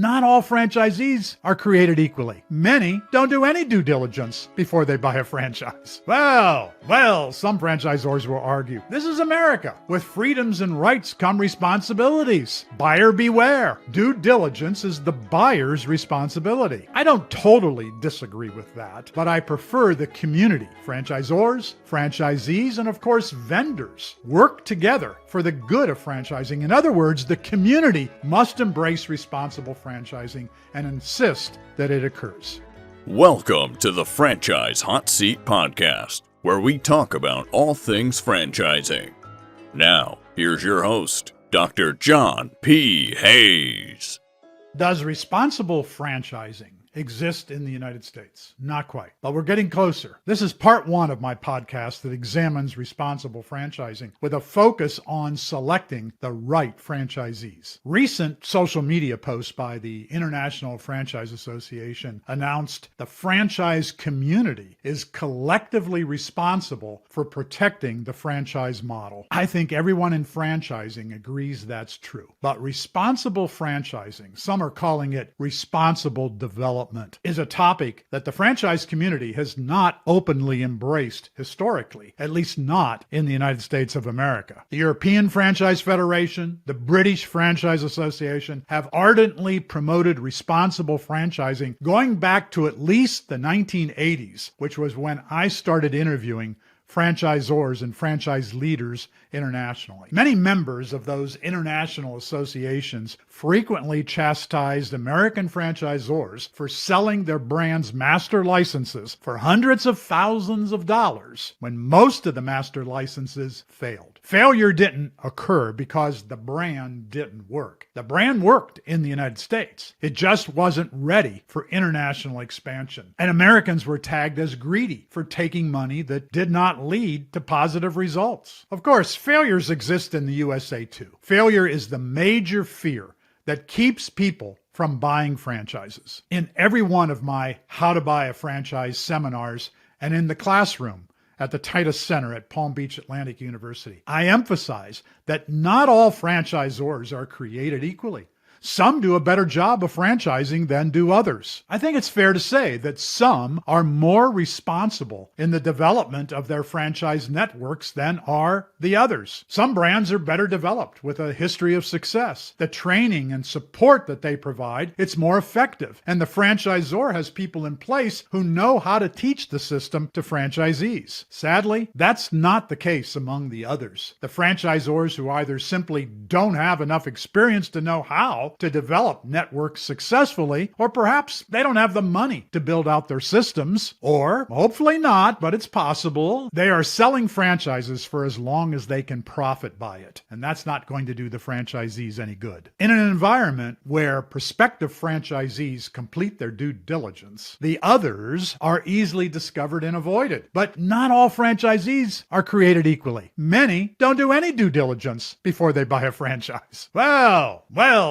not all franchisees are created equally. Many don't do any due diligence before they buy a franchise. Well, some franchisors will argue, this is America. With freedoms and rights come responsibilities. Buyer beware. Due diligence is the buyer's responsibility. I don't totally disagree with that, but I prefer the community, franchisors, franchisees, and of course vendors, work together for the good of franchising. In other words, the community must embrace responsible franchising and insist that it occurs. Welcome to the Franchise Hot Seat Podcast, where we talk about all things franchising. Now, here's your host, Dr. John P. Hayes. Does responsible franchising exist in the United States? Not quite, but we're getting closer. This is part one of my podcast that examines responsible franchising with a focus on selecting the right franchisees. Recent social media posts by the International Franchise Association announced the franchise community is collectively responsible for protecting the franchise model. I think everyone in franchising agrees that's true. But responsible franchising, some are calling it responsible development, is a topic that the franchise community has not openly embraced historically, at least not in the United States of America. The European Franchise Federation, the British Franchise Association have ardently promoted responsible franchising going back to at least the 1980s, which was when I started interviewing franchisors and franchise leaders internationally. Many members of those international associations frequently chastised American franchisors for selling their brand's master licenses for hundreds of thousands of dollars when most of the master licenses failed. Failure didn't occur because the brand didn't work. The brand worked in the United States. It just wasn't ready for international expansion. And Americans were tagged as greedy for taking money that did not lead to positive results. Of course, failures exist in the USA too. Failure is the major fear that keeps people from buying franchises. In every one of my How to Buy a Franchise seminars and in the classroom at the Titus Center at Palm Beach Atlantic University, I emphasize that not all franchisors are created equally. Some do a better job of franchising than do others. I think it's fair to say that some are more responsible in the development of their franchise networks than are the others. Some brands are better developed with a history of success. The training and support that they provide, it's more effective. And the franchisor has people in place who know how to teach the system to franchisees. Sadly, that's not the case among the others. The franchisors who either simply don't have enough experience to know how to develop networks successfully, or perhaps they don't have the money to build out their systems, or hopefully not, but it's possible, they are selling franchises for as long as they can profit by it. And that's not going to do the franchisees any good. In an environment where prospective franchisees complete their due diligence, the others are easily discovered and avoided. But not all franchisees are created equally. Many don't do any due diligence before they buy a franchise. Well,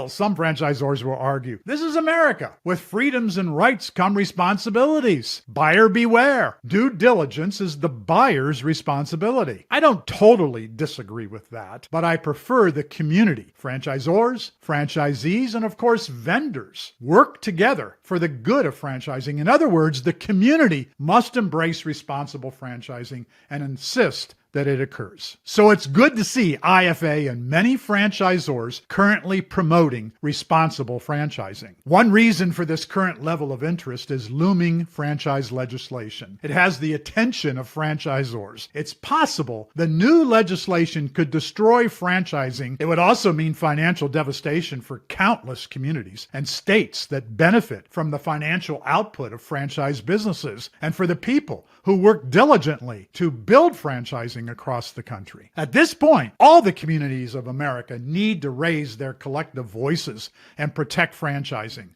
some franchisors will argue, this is America. With freedoms and rights come responsibilities. Buyer beware. Due diligence is the buyer's responsibility. I don't totally disagree with that, but I prefer the community, franchisors, franchisees, and of course vendors, work together for the good of franchising. In other words, the community must embrace responsible franchising and insist that it occurs. So it's good to see IFA and many franchisors currently promoting responsible franchising. One reason for this current level of interest is looming franchise legislation. It has the attention of franchisors. It's possible the new legislation could destroy franchising. It would also mean financial devastation for countless communities and states that benefit from the financial output of franchise businesses, and for the people who work diligently to build franchising across the country. At this point, all the communities of America need to raise their collective voices and protect franchising.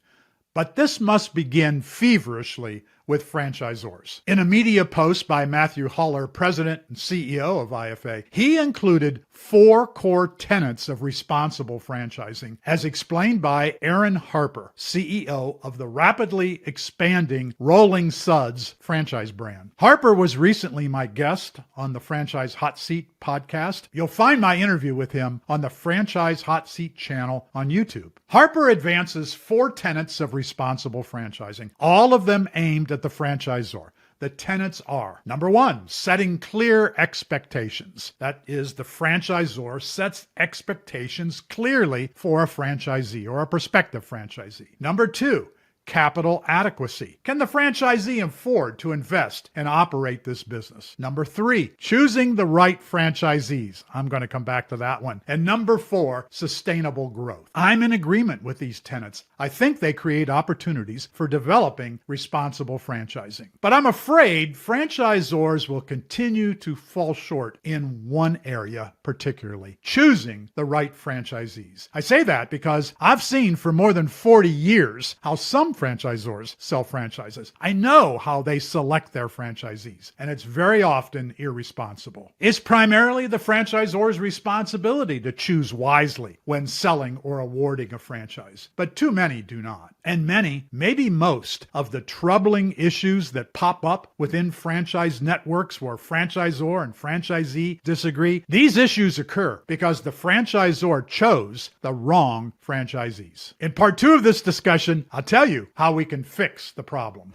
But this must begin feverishly with franchisors. In a media post by Matthew Haller, president and CEO of IFA, he included 4 core tenets of responsible franchising, as explained by Aaron Harper, CEO of the rapidly expanding Rolling Suds franchise brand. Harper was recently my guest on the Franchise Hot Seat podcast. You'll find my interview with him on the Franchise Hot Seat channel on YouTube. Harper advances 4 tenets of responsible franchising, all of them aimed at the franchisor. The tenets are, number 1, setting clear expectations. That is, the franchisor sets expectations clearly for a franchisee or a prospective franchisee. Number 2, capital adequacy. Can the franchisee afford to invest and operate this business? Number 3, choosing the right franchisees. I'm going to come back to that one. And number 4, sustainable growth. I'm in agreement with these tenets. I think they create opportunities for developing responsible franchising. But I'm afraid franchisors will continue to fall short in one area particularly, choosing the right franchisees. I say that because I've seen for more than 40 years how some franchisors sell franchises. I know how they select their franchisees, and it's very often irresponsible. It's primarily the franchisor's responsibility to choose wisely when selling or awarding a franchise, but too many do not. And many, maybe most, of the troubling issues that pop up within franchise networks where franchisor and franchisee disagree, these issues occur because the franchisor chose the wrong franchisees. In part 2 of this discussion, I'll tell you how we can fix the problem.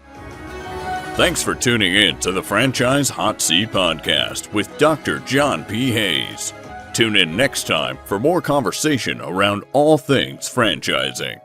Thanks for tuning in to the Franchise Hot Seat Podcast with Dr. John P. Hayes. Tune in next time for more conversation around all things franchising.